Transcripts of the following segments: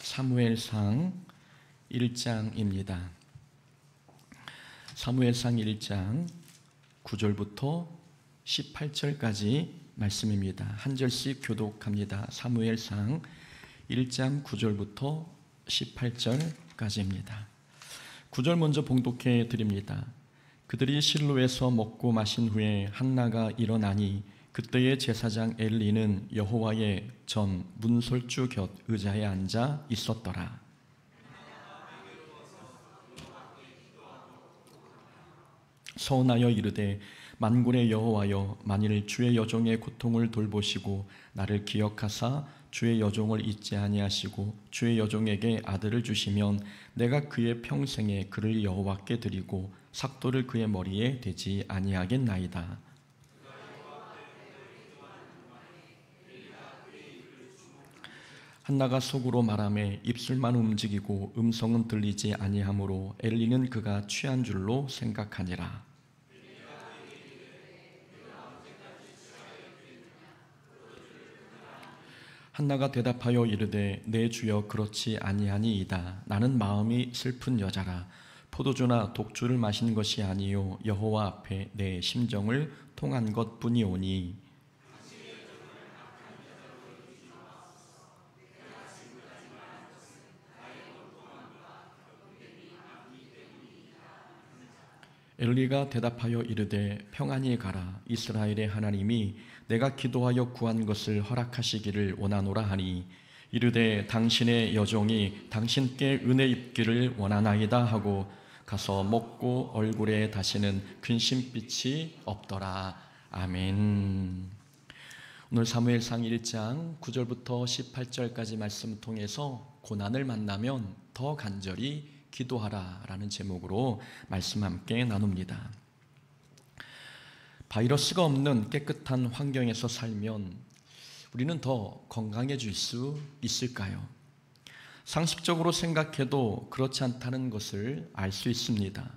사무엘상 1장입니다. 사무엘상 1장 9절부터 18절까지 말씀입니다. 한 절씩 교독합니다. 사무엘상 1장 9절부터 18절까지입니다. 9절 먼저 봉독해 드립니다. 그들이 실로에서 먹고 마신 후에 한나가 일어나니 그때의 제사장 엘리는 여호와의 전 문설주 곁 의자에 앉아 있었더라. 서원하여 이르되 만군의 여호와여, 만일 주의 여종의 고통을 돌보시고 나를 기억하사 주의 여종을 잊지 아니하시고 주의 여종에게 아들을 주시면 내가 그의 평생에 그를 여호와께 드리고 삭도를 그의 머리에 대지 아니하겠나이다. 한나가 속으로 말하매 입술만 움직이고 음성은 들리지 아니하므로 엘리는 그가 취한 줄로 생각하니라. 한나가 대답하여 이르되 내 주여 그렇지 아니하니이다. 나는 마음이 슬픈 여자라. 포도주나 독주를 마신 것이 아니요 여호와 앞에 내 심정을 통한 것뿐이오니. 엘리가 대답하여 이르되 평안히 가라. 이스라엘의 하나님이 내가 기도하여 구한 것을 허락하시기를 원하노라 하니 이르되 당신의 여종이 당신께 은혜 입기를 원하나이다 하고 가서 먹고 얼굴에 다시는 근심빛이 없더라. 아멘. 오늘 사무엘상 1장 9절부터 18절까지 말씀 통해서 고난을 만나면 더 간절히 기도하라 라는 제목으로 말씀 함께 나눕니다. 바이러스가 없는 깨끗한 환경에서 살면 우리는 더 건강해질 수 있을까요? 상식적으로 생각해도 그렇지 않다는 것을 알 수 있습니다.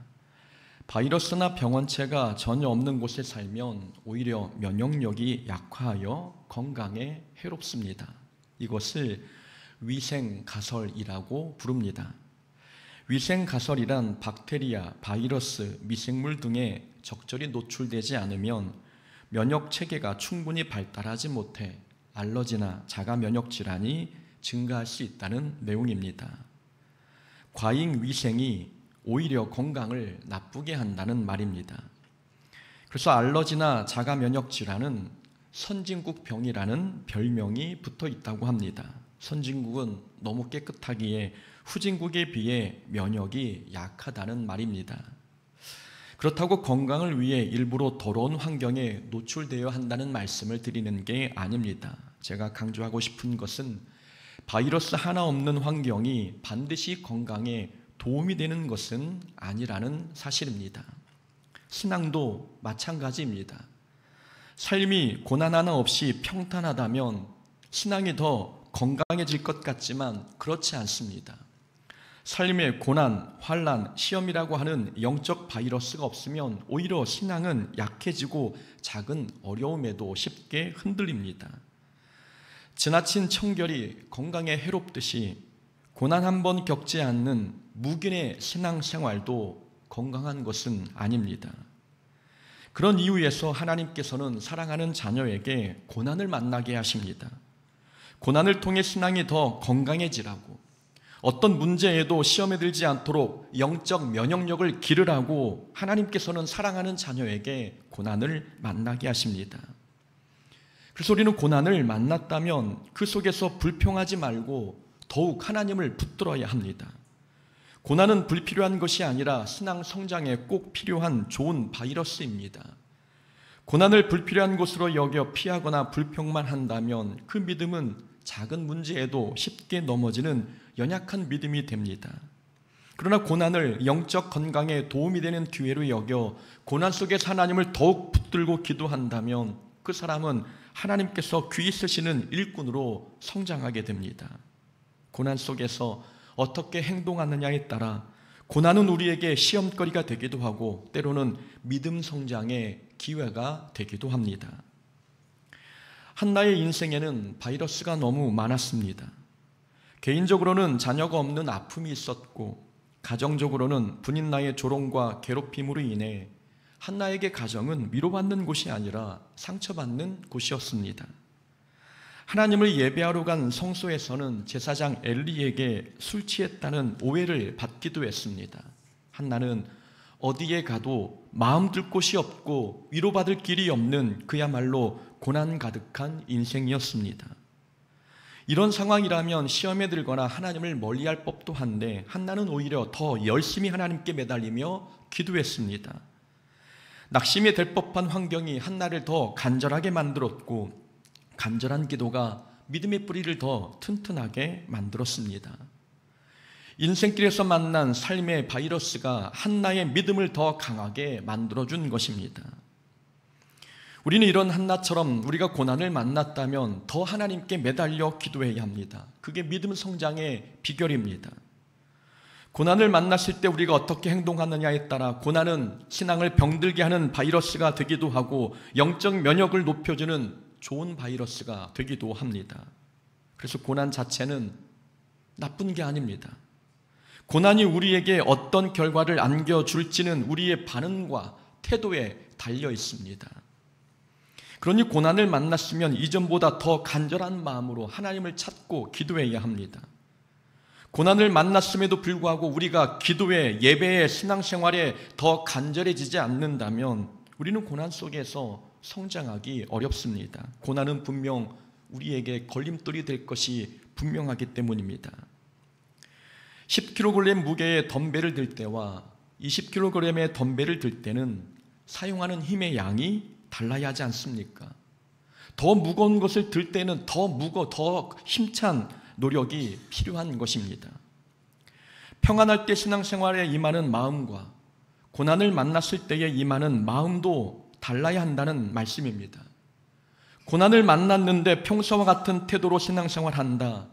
바이러스나 병원체가 전혀 없는 곳에 살면 오히려 면역력이 약화하여 건강에 해롭습니다. 이것을 위생가설이라고 부릅니다. 위생가설이란 박테리아, 바이러스, 미생물 등에 적절히 노출되지 않으면 면역체계가 충분히 발달하지 못해 알러지나 자가면역질환이 증가할 수 있다는 내용입니다. 과잉위생이 오히려 건강을 나쁘게 한다는 말입니다. 그래서 알러지나 자가면역질환은 선진국병이라는 별명이 붙어 있다고 합니다. 선진국은 너무 깨끗하기에 후진국에 비해 면역이 약하다는 말입니다. 그렇다고 건강을 위해 일부러 더러운 환경에 노출되어야 한다는 말씀을 드리는 게 아닙니다. 제가 강조하고 싶은 것은 바이러스 하나 없는 환경이 반드시 건강에 도움이 되는 것은 아니라는 사실입니다. 신앙도 마찬가지입니다. 삶이 고난 하나 없이 평탄하다면 신앙이 더 건강해질 것 같지만 그렇지 않습니다. 삶의 고난, 환난, 시험이라고 하는 영적 바이러스가 없으면 오히려 신앙은 약해지고 작은 어려움에도 쉽게 흔들립니다. 지나친 청결이 건강에 해롭듯이 고난 한 번 겪지 않는 무균의 신앙생활도 건강한 것은 아닙니다. 그런 이유에서 하나님께서는 사랑하는 자녀에게 고난을 만나게 하십니다. 고난을 통해 신앙이 더 건강해지라고, 어떤 문제에도 시험에 들지 않도록 영적 면역력을 기르라고 하나님께서는 사랑하는 자녀에게 고난을 만나게 하십니다. 그래서 우리는 고난을 만났다면 그 속에서 불평하지 말고 더욱 하나님을 붙들어야 합니다. 고난은 불필요한 것이 아니라 신앙 성장에 꼭 필요한 좋은 바이러스입니다. 고난을 불필요한 것으로 여겨 피하거나 불평만 한다면 그 믿음은 작은 문제에도 쉽게 넘어지는 연약한 믿음이 됩니다. 그러나 고난을 영적 건강에 도움이 되는 기회로 여겨 고난 속에서 하나님을 더욱 붙들고 기도한다면 그 사람은 하나님께서 귀히 쓰시는 일꾼으로 성장하게 됩니다. 고난 속에서 어떻게 행동하느냐에 따라 고난은 우리에게 시험거리가 되기도 하고 때로는 믿음 성장의 기회가 되기도 합니다. 한나의 인생에는 바이러스가 너무 많았습니다. 개인적으로는 자녀가 없는 아픔이 있었고 가정적으로는 부인 나의 조롱과 괴롭힘으로 인해 한나에게 가정은 위로받는 곳이 아니라 상처받는 곳이었습니다. 하나님을 예배하러 간 성소에서는 제사장 엘리에게 술 취했다는 오해를 받기도 했습니다. 한나는 어디에 가도 마음 들 곳이 없고 위로받을 길이 없는 그야말로 고난 가득한 인생이었습니다. 이런 상황이라면 시험에 들거나 하나님을 멀리할 법도 한데 한나는 오히려 더 열심히 하나님께 매달리며 기도했습니다. 낙심이 될 법한 환경이 한나를 더 간절하게 만들었고 간절한 기도가 믿음의 뿌리를 더 튼튼하게 만들었습니다. 인생길에서 만난 삶의 바이러스가 한나의 믿음을 더 강하게 만들어준 것입니다. 우리는 이런 한나처럼 우리가 고난을 만났다면 더 하나님께 매달려 기도해야 합니다. 그게 믿음 성장의 비결입니다. 고난을 만났을 때 우리가 어떻게 행동하느냐에 따라 고난은 신앙을 병들게 하는 바이러스가 되기도 하고 영적 면역을 높여주는 좋은 바이러스가 되기도 합니다. 그래서 고난 자체는 나쁜 게 아닙니다. 고난이 우리에게 어떤 결과를 안겨줄지는 우리의 반응과 태도에 달려 있습니다. 그러니 고난을 만났으면 이전보다 더 간절한 마음으로 하나님을 찾고 기도해야 합니다. 고난을 만났음에도 불구하고 우리가 기도에, 예배에, 신앙생활에 더 간절해지지 않는다면 우리는 고난 속에서 성장하기 어렵습니다. 고난은 분명 우리에게 걸림돌이 될 것이 분명하기 때문입니다. 10kg 무게의 덤벨을 들 때와 20kg의 덤벨을 들 때는 사용하는 힘의 양이 달라야 하지 않습니까? 더 무거운 것을 들 때는 더 힘찬 노력이 필요한 것입니다. 평안할 때 신앙생활에 임하는 마음과 고난을 만났을 때에 임하는 마음도 달라야 한다는 말씀입니다. 고난을 만났는데 평소와 같은 태도로 신앙생활한다.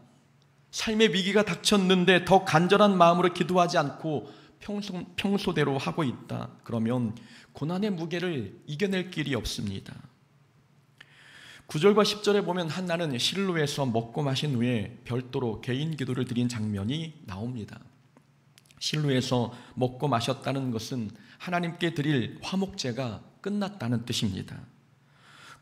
삶의 위기가 닥쳤는데 더 간절한 마음으로 기도하지 않고 평소대로 하고 있다. 그러면 고난의 무게를 이겨낼 길이 없습니다. 9절과 10절에 보면 한나는 실로에서 먹고 마신 후에 별도로 개인 기도를 드린 장면이 나옵니다. 실로에서 먹고 마셨다는 것은 하나님께 드릴 화목제가 끝났다는 뜻입니다.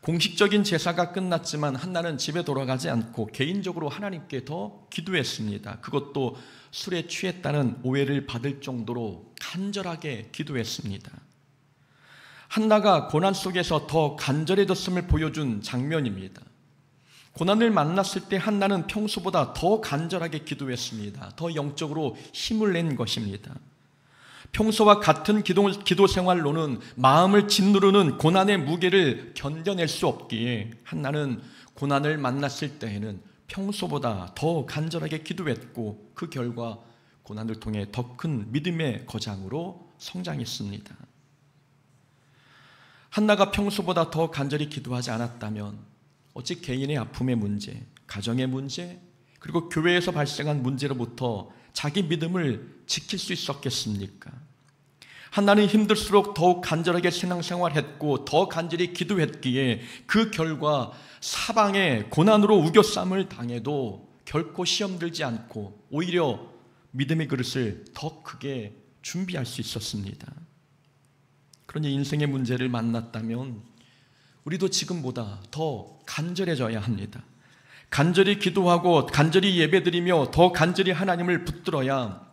공식적인 제사가 끝났지만 한나는 집에 돌아가지 않고 개인적으로 하나님께 더 기도했습니다. 그것도 술에 취했다는 오해를 받을 정도로 간절하게 기도했습니다. 한나가 고난 속에서 더 간절해졌음을 보여준 장면입니다. 고난을 만났을 때 한나는 평소보다 더 간절하게 기도했습니다. 더 영적으로 힘을 낸 것입니다. 평소와 같은 기도 생활로는 마음을 짓누르는 고난의 무게를 견뎌낼 수 없기에 한나는 고난을 만났을 때에는 평소보다 더 간절하게 기도했고 그 결과 고난을 통해 더 큰 믿음의 거장으로 성장했습니다. 한나가 평소보다 더 간절히 기도하지 않았다면 어찌 개인의 아픔의 문제, 가정의 문제, 그리고 교회에서 발생한 문제로부터 자기 믿음을 지킬 수 있었겠습니까? 한나는 힘들수록 더욱 간절하게 신앙생활했고 더 간절히 기도했기에 그 결과 사방의 고난으로 우겨쌈을 당해도 결코 시험 들지 않고 오히려 믿음의 그릇을 더 크게 준비할 수 있었습니다. 그러니 인생의 문제를 만났다면 우리도 지금보다 더 간절해져야 합니다. 간절히 기도하고 간절히 예배드리며 더 간절히 하나님을 붙들어야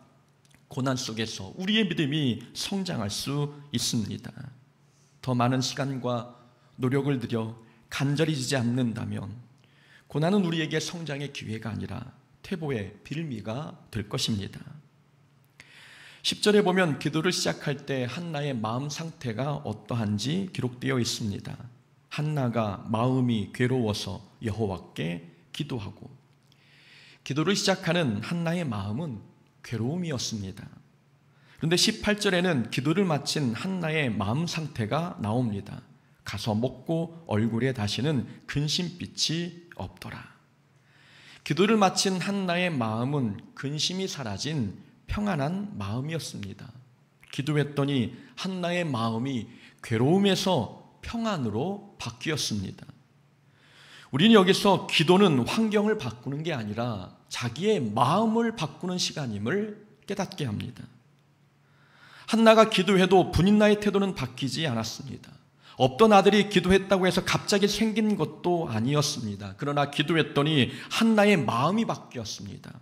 고난 속에서 우리의 믿음이 성장할 수 있습니다. 더 많은 시간과 노력을 들여 간절해지지 않는다면 고난은 우리에게 성장의 기회가 아니라 퇴보의 빌미가 될 것입니다. 10절에 보면 기도를 시작할 때 한나의 마음 상태가 어떠한지 기록되어 있습니다. 한나가 마음이 괴로워서 여호와께 기도하고, 기도를 시작하는 한나의 마음은 괴로움이었습니다. 그런데 18절에는 기도를 마친 한나의 마음 상태가 나옵니다. 가서 먹고 얼굴에 다시는 근심빛이 없더라. 기도를 마친 한나의 마음은 근심이 사라진 평안한 마음이었습니다. 기도했더니 한나의 마음이 괴로움에서 평안으로 바뀌었습니다. 우리는 여기서 기도는 환경을 바꾸는 게 아니라 자기의 마음을 바꾸는 시간임을 깨닫게 합니다. 한나가 기도해도 분인나의 태도는 바뀌지 않았습니다. 없던 아들이 기도했다고 해서 갑자기 생긴 것도 아니었습니다. 그러나 기도했더니 한나의 마음이 바뀌었습니다.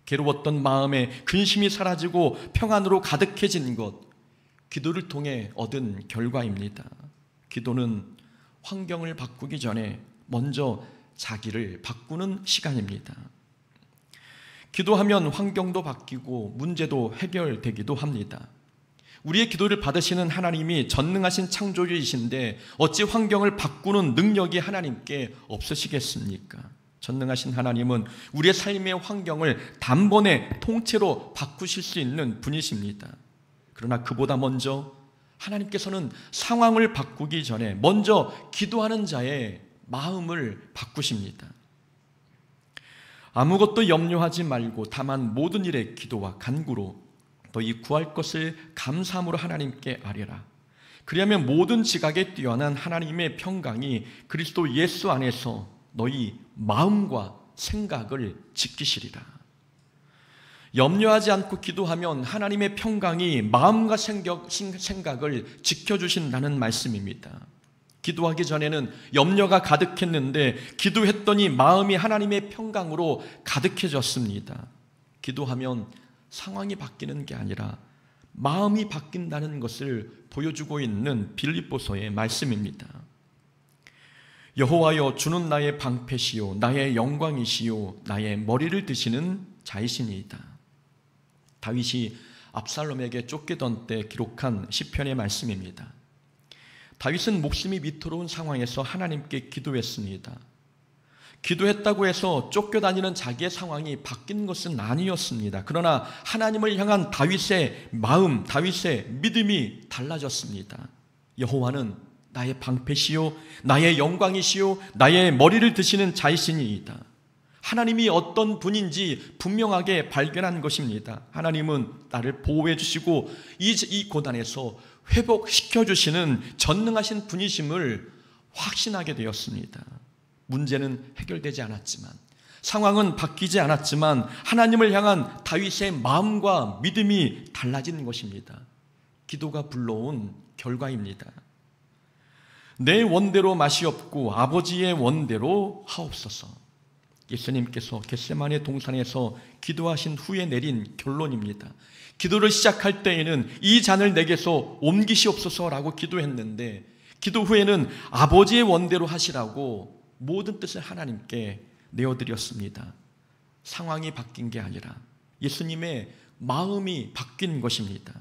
괴로웠던 마음에 근심이 사라지고 평안으로 가득해진 것, 기도를 통해 얻은 결과입니다. 기도는 환경을 바꾸기 전에 먼저 자기를 바꾸는 시간입니다. 기도하면 환경도 바뀌고 문제도 해결되기도 합니다. 우리의 기도를 받으시는 하나님이 전능하신 창조주이신데 어찌 환경을 바꾸는 능력이 하나님께 없으시겠습니까? 전능하신 하나님은 우리의 삶의 환경을 단번에 통째로 바꾸실 수 있는 분이십니다. 그러나 그보다 먼저 하나님께서는 상황을 바꾸기 전에 먼저 기도하는 자의 마음을 바꾸십니다. 아무것도 염려하지 말고 다만 모든 일에 기도와 간구로 너희 구할 것을 감사함으로 하나님께 아뢰라. 그리하면 모든 지각에 뛰어난 하나님의 평강이 그리스도 예수 안에서 너희 마음과 생각을 지키시리라. 염려하지 않고 기도하면 하나님의 평강이 마음과 생각을 지켜주신다는 말씀입니다. 기도하기 전에는 염려가 가득했는데 기도했더니 마음이 하나님의 평강으로 가득해졌습니다. 기도하면 상황이 바뀌는 게 아니라 마음이 바뀐다는 것을 보여주고 있는 빌립보서의 말씀입니다. 여호와여, 주는 나의 방패시요 나의 영광이시요 나의 머리를 드시는 자이시니이다. 다윗이 압살롬에게 쫓기던 때 기록한 시편의 말씀입니다. 다윗은 목숨이 위태로운 상황에서 하나님께 기도했습니다. 기도했다고 해서 쫓겨다니는 자기의 상황이 바뀐 것은 아니었습니다. 그러나 하나님을 향한 다윗의 마음, 다윗의 믿음이 달라졌습니다. 여호와는 나의 방패시요 나의 영광이시요 나의 머리를 드시는 자이시니이다. 하나님이 어떤 분인지 분명하게 발견한 것입니다. 하나님은 나를 보호해 주시고 이 고난에서 회복시켜 주시는 전능하신 분이심을 확신하게 되었습니다. 문제는 해결되지 않았지만, 상황은 바뀌지 않았지만 하나님을 향한 다윗의 마음과 믿음이 달라진 것입니다. 기도가 불러온 결과입니다. 내 원대로 맛이 없고 아버지의 원대로 하옵소서. 예수님께서 겟세마네 동산에서 기도하신 후에 내린 결론입니다. 기도를 시작할 때에는 이 잔을 내게서 옮기시옵소서라고 기도했는데, 기도 후에는 아버지의 원대로 하시라고 모든 뜻을 하나님께 내어드렸습니다. 상황이 바뀐 게 아니라 예수님의 마음이 바뀐 것입니다.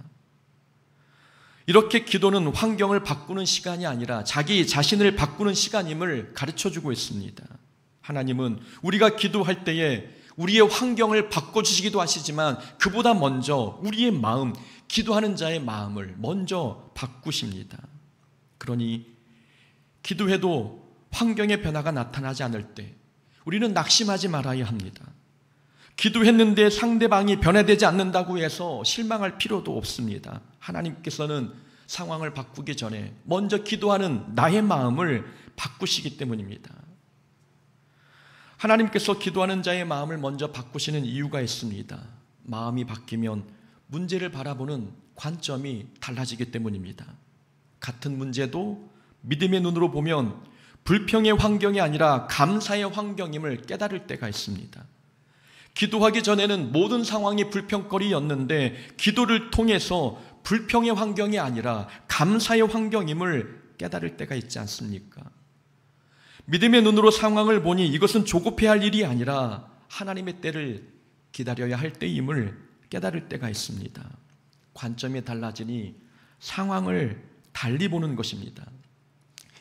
이렇게 기도는 환경을 바꾸는 시간이 아니라 자기 자신을 바꾸는 시간임을 가르쳐주고 있습니다. 하나님은 우리가 기도할 때에 우리의 환경을 바꿔주시기도 하시지만 그보다 먼저 우리의 마음, 기도하는 자의 마음을 먼저 바꾸십니다. 그러니 기도해도 환경의 변화가 나타나지 않을 때 우리는 낙심하지 말아야 합니다. 기도했는데 상대방이 변화되지 않는다고 해서 실망할 필요도 없습니다. 하나님께서는 상황을 바꾸기 전에 먼저 기도하는 나의 마음을 바꾸시기 때문입니다. 하나님께서 기도하는 자의 마음을 먼저 바꾸시는 이유가 있습니다. 마음이 바뀌면 문제를 바라보는 관점이 달라지기 때문입니다. 같은 문제도 믿음의 눈으로 보면 불평의 환경이 아니라 감사의 환경임을 깨달을 때가 있습니다. 기도하기 전에는 모든 상황이 불평거리였는데 기도를 통해서 불평의 환경이 아니라 감사의 환경임을 깨달을 때가 있지 않습니까? 믿음의 눈으로 상황을 보니 이것은 조급해야 할 일이 아니라 하나님의 때를 기다려야 할 때임을 깨달을 때가 있습니다. 관점이 달라지니 상황을 달리 보는 것입니다.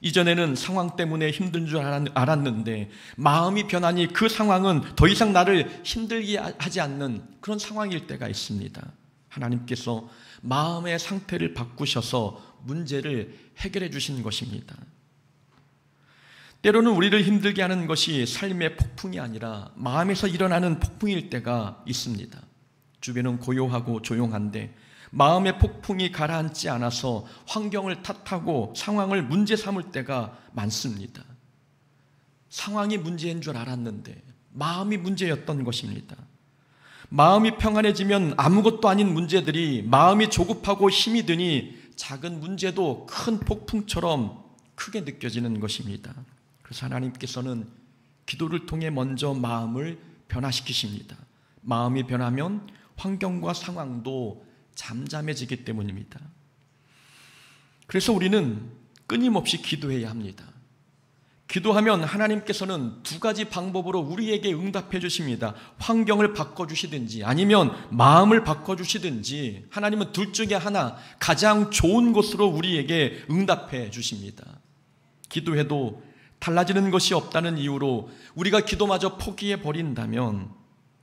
이전에는 상황 때문에 힘든 줄 알았는데 마음이 변하니 그 상황은 더 이상 나를 힘들게 하지 않는 그런 상황일 때가 있습니다. 하나님께서 마음의 상태를 바꾸셔서 문제를 해결해 주신 것입니다. 때로는 우리를 힘들게 하는 것이 삶의 폭풍이 아니라 마음에서 일어나는 폭풍일 때가 있습니다. 주변은 고요하고 조용한데 마음의 폭풍이 가라앉지 않아서 환경을 탓하고 상황을 문제 삼을 때가 많습니다. 상황이 문제인 줄 알았는데 마음이 문제였던 것입니다. 마음이 평안해지면 아무것도 아닌 문제들이 마음이 조급하고 힘이 드니 작은 문제도 큰 폭풍처럼 크게 느껴지는 것입니다. 그래서 하나님께서는 기도를 통해 먼저 마음을 변화시키십니다. 마음이 변하면 환경과 상황도 잠잠해지기 때문입니다. 그래서 우리는 끊임없이 기도해야 합니다. 기도하면 하나님께서는 두 가지 방법으로 우리에게 응답해 주십니다. 환경을 바꿔주시든지 아니면 마음을 바꿔주시든지 하나님은 둘 중에 하나, 가장 좋은 것으로 우리에게 응답해 주십니다. 기도해도 달라지는 것이 없다는 이유로 우리가 기도마저 포기해 버린다면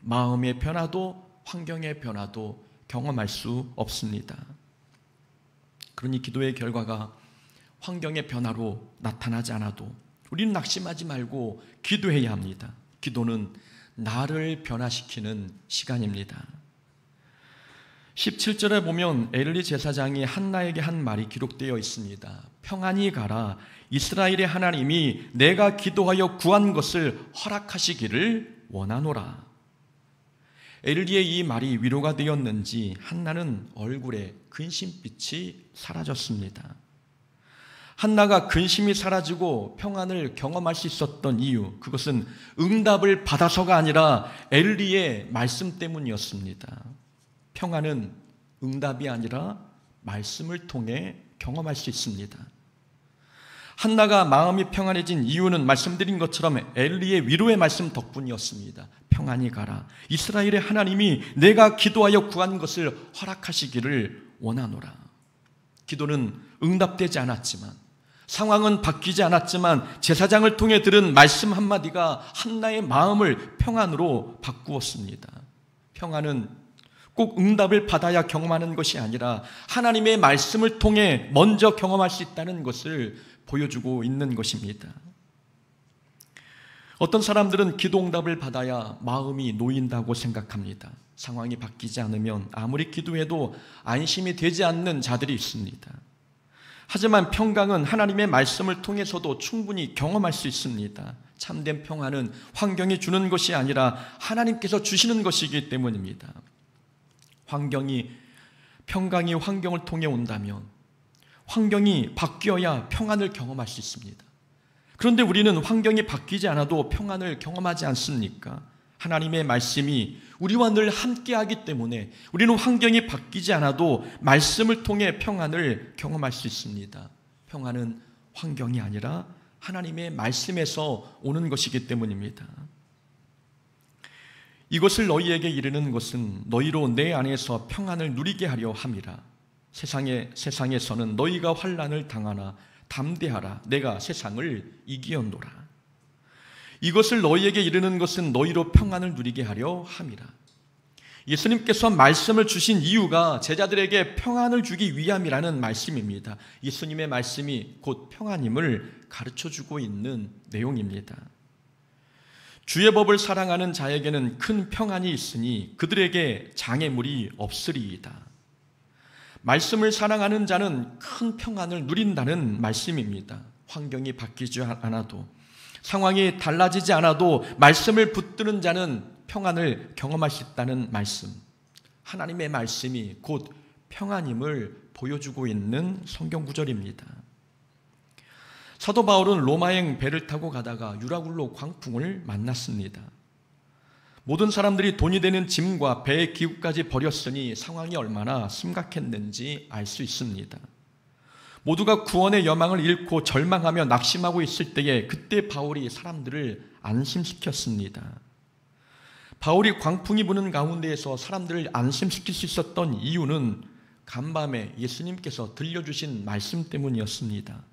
마음의 변화도 환경의 변화도 경험할 수 없습니다. 그러니 기도의 결과가 환경의 변화로 나타나지 않아도 우리는 낙심하지 말고 기도해야 합니다. 기도는 나를 변화시키는 시간입니다. 17절에 보면 엘리 제사장이 한나에게 한 말이 기록되어 있습니다. 평안히 가라. 이스라엘의 하나님이 내가 기도하여 구한 것을 허락하시기를 원하노라. 엘리의 이 말이 위로가 되었는지 한나는 얼굴에 근심빛이 사라졌습니다. 한나가 근심이 사라지고 평안을 경험할 수 있었던 이유, 그것은 응답을 받아서가 아니라 엘리의 말씀 때문이었습니다. 평안은 응답이 아니라 말씀을 통해 경험할 수 있습니다. 한나가 마음이 평안해진 이유는 말씀드린 것처럼 엘리의 위로의 말씀 덕분이었습니다. 평안히 가라. 이스라엘의 하나님이 내가 기도하여 구한 것을 허락하시기를 원하노라. 기도는 응답되지 않았지만, 상황은 바뀌지 않았지만 제사장을 통해 들은 말씀 한마디가 한나의 마음을 평안으로 바꾸었습니다. 평안은 꼭 응답을 받아야 경험하는 것이 아니라 하나님의 말씀을 통해 먼저 경험할 수 있다는 것을 보여주고 있는 것입니다. 어떤 사람들은 기도 응답을 받아야 마음이 놓인다고 생각합니다. 상황이 바뀌지 않으면 아무리 기도해도 안심이 되지 않는 자들이 있습니다. 하지만 평강은 하나님의 말씀을 통해서도 충분히 경험할 수 있습니다. 참된 평안은 환경이 주는 것이 아니라 하나님께서 주시는 것이기 때문입니다. 평강이 환경을 통해 온다면 환경이 바뀌어야 평안을 경험할 수 있습니다. 그런데 우리는 환경이 바뀌지 않아도 평안을 경험하지 않습니까? 하나님의 말씀이 우리와 늘 함께하기 때문에 우리는 환경이 바뀌지 않아도 말씀을 통해 평안을 경험할 수 있습니다. 평안은 환경이 아니라 하나님의 말씀에서 오는 것이기 때문입니다. 이것을 너희에게 이르는 것은 너희로 내 안에서 평안을 누리게 하려 함이라. 세상에서는 너희가 환난을 당하나 담대하라. 내가 세상을 이기었노라. 이것을 너희에게 이르는 것은 너희로 평안을 누리게 하려 함이라. 예수님께서 말씀을 주신 이유가 제자들에게 평안을 주기 위함이라는 말씀입니다. 예수님의 말씀이 곧 평안임을 가르쳐주고 있는 내용입니다. 주의 법을 사랑하는 자에게는 큰 평안이 있으니 그들에게 장애물이 없으리이다. 말씀을 사랑하는 자는 큰 평안을 누린다는 말씀입니다. 환경이 바뀌지 않아도, 상황이 달라지지 않아도 말씀을 붙드는 자는 평안을 경험할 수 있다는 말씀. 하나님의 말씀이 곧 평안임을 보여주고 있는 성경 구절입니다. 사도 바울은 로마행 배를 타고 가다가 유라굴로 광풍을 만났습니다. 모든 사람들이 돈이 되는 짐과 배의 기구까지 버렸으니 상황이 얼마나 심각했는지 알 수 있습니다. 모두가 구원의 여망을 잃고 절망하며 낙심하고 있을 때에 그때 바울이 사람들을 안심시켰습니다. 바울이 광풍이 부는 가운데에서 사람들을 안심시킬 수 있었던 이유는 간밤에 예수님께서 들려주신 말씀 때문이었습니다.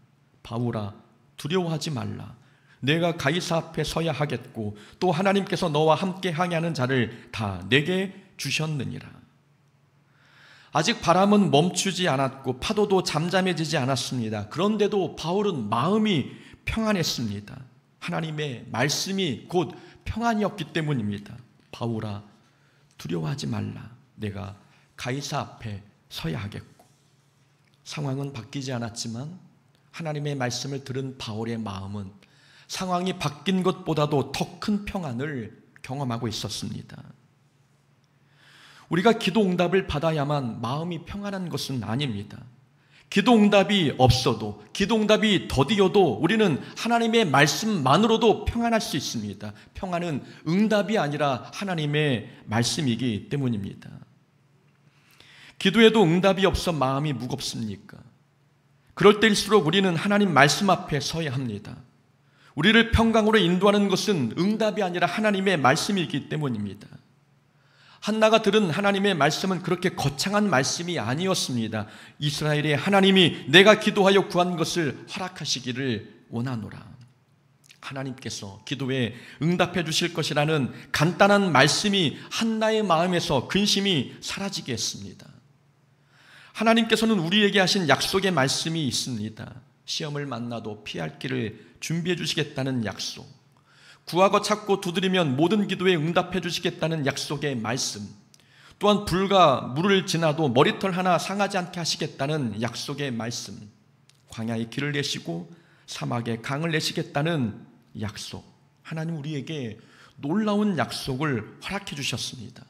바울아, 두려워하지 말라. 내가 가이사 앞에 서야 하겠고 또 하나님께서 너와 함께 항해하는 자를 다 내게 주셨느니라. 아직 바람은 멈추지 않았고 파도도 잠잠해지지 않았습니다. 그런데도 바울은 마음이 평안했습니다. 하나님의 말씀이 곧 평안이었기 때문입니다. 바울아, 두려워하지 말라. 내가 가이사 앞에 서야 하겠고. 상황은 바뀌지 않았지만 하나님의 말씀을 들은 바울의 마음은 상황이 바뀐 것보다도 더 큰 평안을 경험하고 있었습니다. 우리가 기도 응답을 받아야만 마음이 평안한 것은 아닙니다. 기도 응답이 없어도, 기도 응답이 더디어도 우리는 하나님의 말씀만으로도 평안할 수 있습니다. 평안은 응답이 아니라 하나님의 말씀이기 때문입니다. 기도에도 응답이 없어 마음이 무겁습니까? 그럴 때일수록 우리는 하나님 말씀 앞에 서야 합니다. 우리를 평강으로 인도하는 것은 응답이 아니라 하나님의 말씀이기 때문입니다. 한나가 들은 하나님의 말씀은 그렇게 거창한 말씀이 아니었습니다. 이스라엘의 하나님이 내가 기도하여 구한 것을 허락하시기를 원하노라. 하나님께서 기도에 응답해 주실 것이라는 간단한 말씀이 한나의 마음에서 근심이 사라지게 했습니다. 하나님께서는 우리에게 하신 약속의 말씀이 있습니다. 시험을 만나도 피할 길을 준비해 주시겠다는 약속, 구하고 찾고 두드리면 모든 기도에 응답해 주시겠다는 약속의 말씀, 또한 불과 물을 지나도 머리털 하나 상하지 않게 하시겠다는 약속의 말씀, 광야에 길을 내시고 사막에 강을 내시겠다는 약속, 하나님 우리에게 놀라운 약속을 허락해 주셨습니다.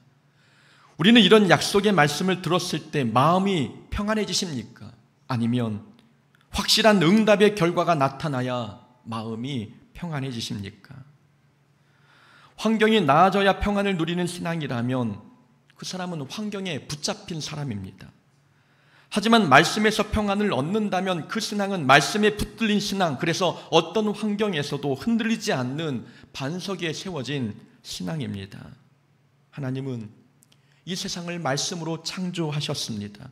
우리는 이런 약속의 말씀을 들었을 때 마음이 평안해지십니까? 아니면 확실한 응답의 결과가 나타나야 마음이 평안해지십니까? 환경이 나아져야 평안을 누리는 신앙이라면 그 사람은 환경에 붙잡힌 사람입니다. 하지만 말씀에서 평안을 얻는다면 그 신앙은 말씀에 붙들린 신앙, 그래서 어떤 환경에서도 흔들리지 않는 반석 위에 세워진 신앙입니다. 하나님은 이 세상을 말씀으로 창조하셨습니다.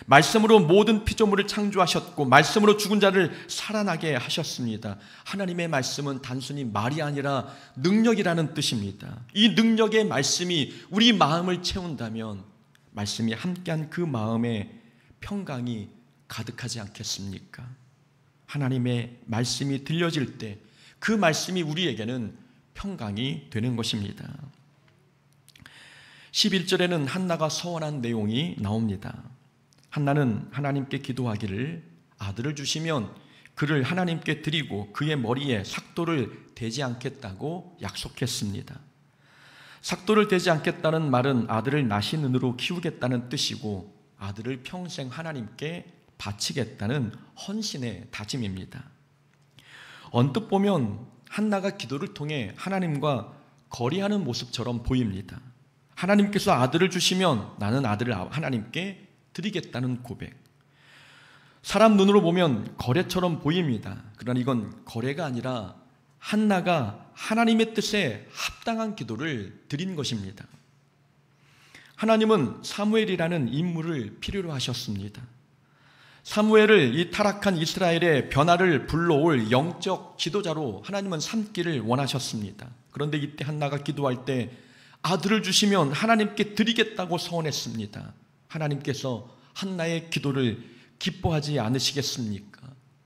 말씀으로 모든 피조물을 창조하셨고 말씀으로 죽은 자를 살아나게 하셨습니다. 하나님의 말씀은 단순히 말이 아니라 능력이라는 뜻입니다. 이 능력의 말씀이 우리 마음을 채운다면 말씀이 함께한 그 마음에 평강이 가득하지 않겠습니까? 하나님의 말씀이 들려질 때 그 말씀이 우리에게는 평강이 되는 것입니다. 11절에는 한나가 서원한 내용이 나옵니다. 한나는 하나님께 기도하기를 아들을 주시면 그를 하나님께 드리고 그의 머리에 삭도를 대지 않겠다고 약속했습니다. 삭도를 대지 않겠다는 말은 아들을 나신 은으로 키우겠다는 뜻이고 아들을 평생 하나님께 바치겠다는 헌신의 다짐입니다. 언뜻 보면 한나가 기도를 통해 하나님과 거리하는 모습처럼 보입니다. 하나님께서 아들을 주시면 나는 아들을 하나님께 드리겠다는 고백. 사람 눈으로 보면 거래처럼 보입니다. 그러나 이건 거래가 아니라 한나가 하나님의 뜻에 합당한 기도를 드린 것입니다. 하나님은 사무엘이라는 인물을 필요로 하셨습니다. 사무엘을 이 타락한 이스라엘의 변화를 불러올 영적 지도자로 하나님은 삼기를 원하셨습니다. 그런데 이때 한나가 기도할 때 아들을 주시면 하나님께 드리겠다고 서원했습니다. 하나님께서 한나의 기도를 기뻐하지 않으시겠습니까?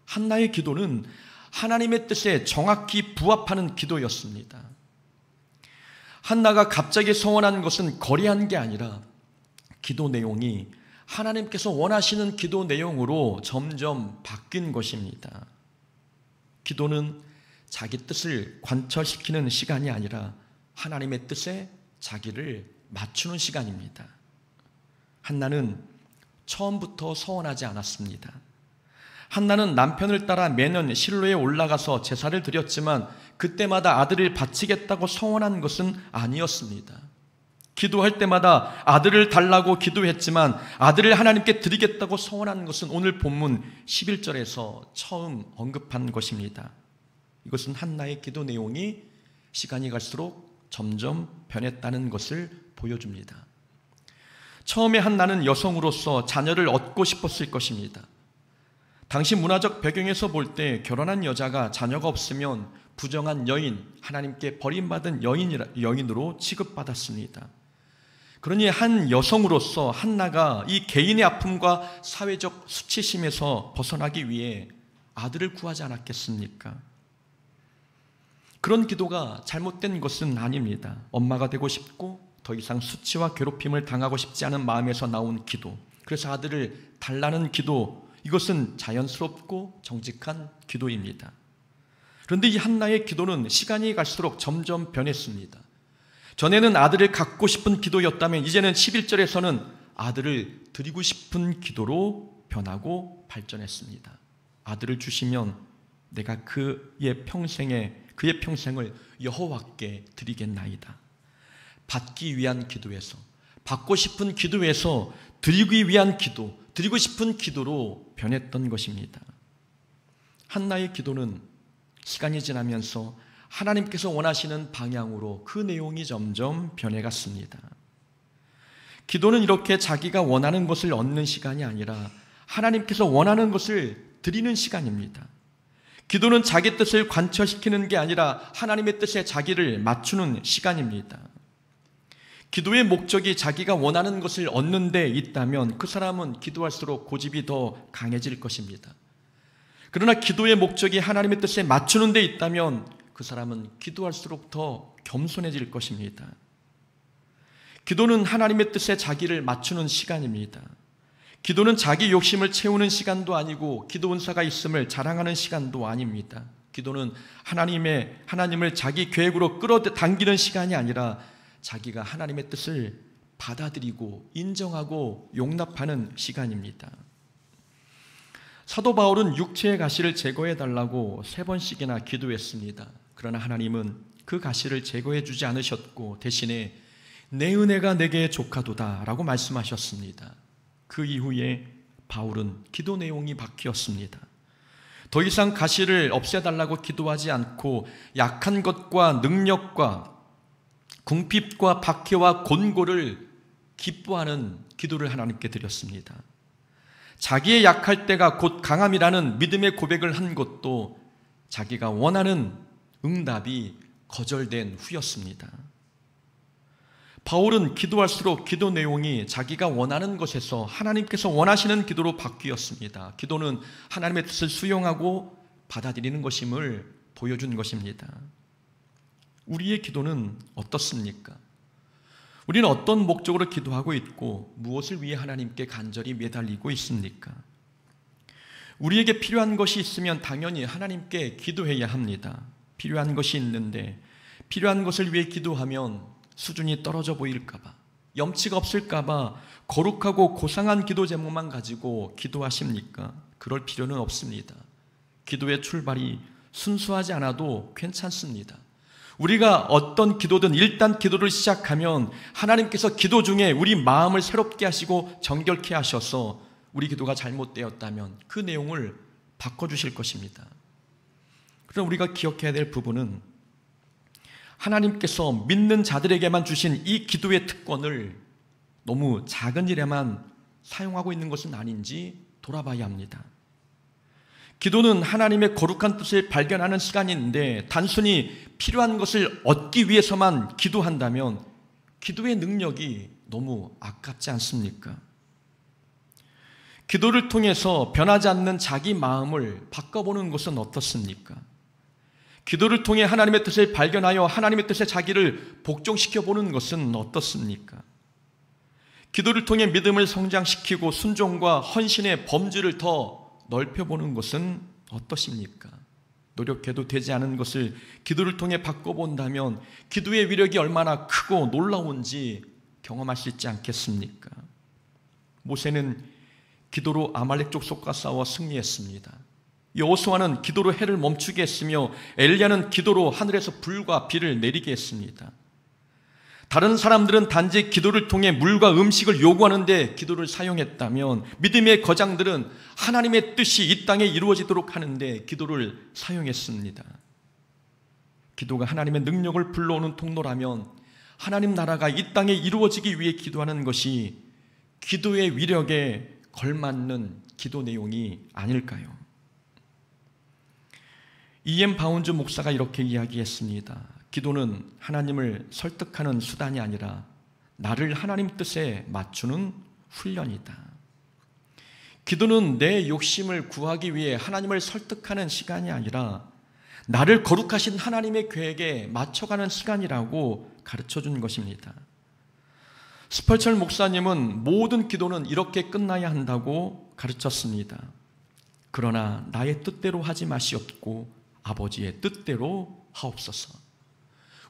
한나의 기도는 하나님의 뜻에 정확히 부합하는 기도였습니다. 한나가 갑자기 서원한 것은 거래한 게 아니라 기도 내용이 하나님께서 원하시는 기도 내용으로 점점 바뀐 것입니다. 기도는 자기 뜻을 관철시키는 시간이 아니라 하나님의 뜻에 자기를 맞추는 시간입니다. 한나는 처음부터 서원하지 않았습니다. 한나는 남편을 따라 매년 실로에 올라가서 제사를 드렸지만 그때마다 아들을 바치겠다고 서원한 것은 아니었습니다. 기도할 때마다 아들을 달라고 기도했지만 아들을 하나님께 드리겠다고 서원한 것은 오늘 본문 11절에서 처음 언급한 것입니다. 이것은 한나의 기도 내용이 시간이 갈수록 점점 변했다는 것을 보여줍니다. 처음에 한나는 여성으로서 자녀를 얻고 싶었을 것입니다. 당시 문화적 배경에서 볼 때 결혼한 여자가 자녀가 없으면 부정한 여인, 하나님께 버림받은 여인으로 취급받았습니다. 그러니 한 여성으로서 한나가 이 개인의 아픔과 사회적 수치심에서 벗어나기 위해 아들을 구하지 않았겠습니까? 그런 기도가 잘못된 것은 아닙니다. 엄마가 되고 싶고 더 이상 수치와 괴롭힘을 당하고 싶지 않은 마음에서 나온 기도, 그래서 아들을 달라는 기도, 이것은 자연스럽고 정직한 기도입니다. 그런데 이 한나의 기도는 시간이 갈수록 점점 변했습니다. 전에는 아들을 갖고 싶은 기도였다면 이제는 11절에서는 아들을 드리고 싶은 기도로 변하고 발전했습니다. 아들을 주시면 내가 그의 평생을 여호와께 드리겠나이다. 받기 위한 기도에서, 받고 싶은 기도에서 드리기 위한 기도, 드리고 싶은 기도로 변했던 것입니다. 한나의 기도는 시간이 지나면서 하나님께서 원하시는 방향으로 그 내용이 점점 변해갔습니다. 기도는 이렇게 자기가 원하는 것을 얻는 시간이 아니라 하나님께서 원하는 것을 드리는 시간입니다. 기도는 자기 뜻을 관철시키는 게 아니라 하나님의 뜻에 자기를 맞추는 시간입니다. 기도의 목적이 자기가 원하는 것을 얻는 데 있다면 그 사람은 기도할수록 고집이 더 강해질 것입니다. 그러나 기도의 목적이 하나님의 뜻에 맞추는 데 있다면 그 사람은 기도할수록 더 겸손해질 것입니다. 기도는 하나님의 뜻에 자기를 맞추는 시간입니다. 기도는 자기 욕심을 채우는 시간도 아니고 기도 은사가 있음을 자랑하는 시간도 아닙니다. 기도는 하나님을 자기 계획으로 끌어당기는 시간이 아니라 자기가 하나님의 뜻을 받아들이고 인정하고 용납하는 시간입니다. 사도 바울은 육체의 가시를 제거해달라고 3번씩이나 기도했습니다. 그러나 하나님은 그 가시를 제거해 주지 않으셨고 대신에 내 은혜가 내게 족하도다 라고 말씀하셨습니다. 그 이후에 바울은 기도 내용이 바뀌었습니다. 더 이상 가시를 없애달라고 기도하지 않고 약한 것과 능력과 궁핍과 박해와 곤고를 기뻐하는 기도를 하나님께 드렸습니다. 자기의 약할 때가 곧 강함이라는 믿음의 고백을 한 것도 자기가 원하는 응답이 거절된 후였습니다. 바울은 기도할수록 기도 내용이 자기가 원하는 것에서 하나님께서 원하시는 기도로 바뀌었습니다. 기도는 하나님의 뜻을 수용하고 받아들이는 것임을 보여준 것입니다. 우리의 기도는 어떻습니까? 우리는 어떤 목적으로 기도하고 있고 무엇을 위해 하나님께 간절히 매달리고 있습니까? 우리에게 필요한 것이 있으면 당연히 하나님께 기도해야 합니다. 필요한 것이 있는데 필요한 것을 위해 기도하면 수준이 떨어져 보일까봐, 염치가 없을까봐 거룩하고 고상한 기도 제목만 가지고 기도하십니까? 그럴 필요는 없습니다. 기도의 출발이 순수하지 않아도 괜찮습니다. 우리가 어떤 기도든 일단 기도를 시작하면 하나님께서 기도 중에 우리 마음을 새롭게 하시고 정결케 하셔서 우리 기도가 잘못되었다면 그 내용을 바꿔주실 것입니다. 그러나 우리가 기억해야 될 부분은 하나님께서 믿는 자들에게만 주신 이 기도의 특권을 너무 작은 일에만 사용하고 있는 것은 아닌지 돌아봐야 합니다. 기도는 하나님의 거룩한 뜻을 발견하는 시간인데 단순히 필요한 것을 얻기 위해서만 기도한다면 기도의 능력이 너무 아깝지 않습니까? 기도를 통해서 변하지 않는 자기 마음을 바꿔보는 것은 어떻습니까? 기도를 통해 하나님의 뜻을 발견하여 하나님의 뜻에 자기를 복종시켜보는 것은 어떻습니까? 기도를 통해 믿음을 성장시키고 순종과 헌신의 범주를 더 넓혀보는 것은 어떠십니까? 노력해도 되지 않은 것을 기도를 통해 바꿔본다면 기도의 위력이 얼마나 크고 놀라운지 경험할 수 있지 않겠습니까? 모세는 기도로 아말렉 족속과 싸워 승리했습니다. 여호수아는 기도로 해를 멈추게 했으며 엘리야는 기도로 하늘에서 불과 비를 내리게 했습니다. 다른 사람들은 단지 기도를 통해 물과 음식을 요구하는데 기도를 사용했다면 믿음의 거장들은 하나님의 뜻이 이 땅에 이루어지도록 하는데 기도를 사용했습니다. 기도가 하나님의 능력을 불러오는 통로라면 하나님 나라가 이 땅에 이루어지기 위해 기도하는 것이 기도의 위력에 걸맞는 기도 내용이 아닐까요? E.M. 바운즈 목사가 이렇게 이야기했습니다. 기도는 하나님을 설득하는 수단이 아니라 나를 하나님 뜻에 맞추는 훈련이다. 기도는 내 욕심을 구하기 위해 하나님을 설득하는 시간이 아니라 나를 거룩하신 하나님의 계획에 맞춰가는 시간이라고 가르쳐준 것입니다. 스펄철 목사님은 모든 기도는 이렇게 끝나야 한다고 가르쳤습니다. 그러나 나의 뜻대로 하지 마시옵고 아버지의 뜻대로 하옵소서.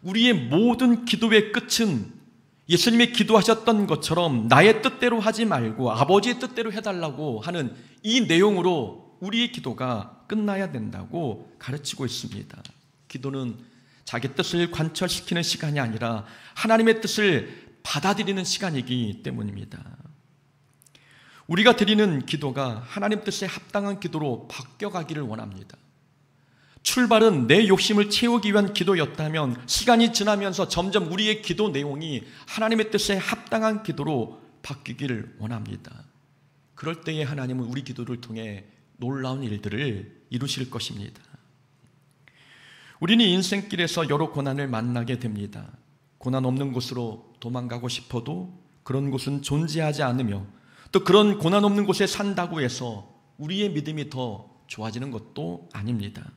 우리의 모든 기도의 끝은 예수님이 기도하셨던 것처럼 나의 뜻대로 하지 말고 아버지의 뜻대로 해달라고 하는 이 내용으로 우리의 기도가 끝나야 된다고 가르치고 있습니다. 기도는 자기 뜻을 관철시키는 시간이 아니라 하나님의 뜻을 받아들이는 시간이기 때문입니다. 우리가 드리는 기도가 하나님 뜻에 합당한 기도로 바뀌어가기를 원합니다. 출발은 내 욕심을 채우기 위한 기도였다면 시간이 지나면서 점점 우리의 기도 내용이 하나님의 뜻에 합당한 기도로 바뀌기를 원합니다. 그럴 때에 하나님은 우리 기도를 통해 놀라운 일들을 이루실 것입니다. 우리는 인생길에서 여러 고난을 만나게 됩니다. 고난 없는 곳으로 도망가고 싶어도 그런 곳은 존재하지 않으며 또 그런 고난 없는 곳에 산다고 해서 우리의 믿음이 더 좋아지는 것도 아닙니다.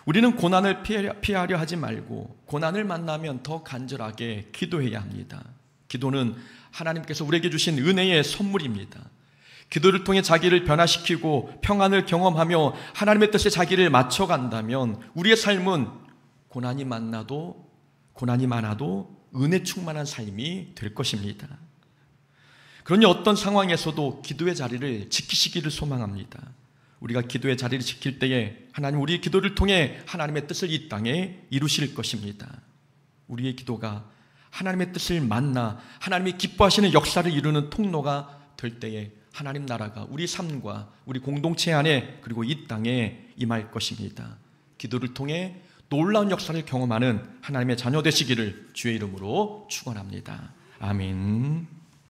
우리는 고난을 피하려 하지 말고 고난을 만나면 더 간절하게 기도해야 합니다. 기도는 하나님께서 우리에게 주신 은혜의 선물입니다. 기도를 통해 자기를 변화시키고 평안을 경험하며 하나님의 뜻에 자기를 맞춰간다면 우리의 삶은 고난이 많아도 은혜 충만한 삶이 될 것입니다. 그러니 어떤 상황에서도 기도의 자리를 지키시기를 소망합니다. 우리가 기도의 자리를 지킬 때에 하나님 우리의 기도를 통해 하나님의 뜻을 이 땅에 이루실 것입니다. 우리의 기도가 하나님의 뜻을 만나 하나님이 기뻐하시는 역사를 이루는 통로가 될 때에 하나님 나라가 우리 삶과 우리 공동체 안에 그리고 이 땅에 임할 것입니다. 기도를 통해 놀라운 역사를 경험하는 하나님의 자녀 되시기를 주의 이름으로 축원합니다. 아멘.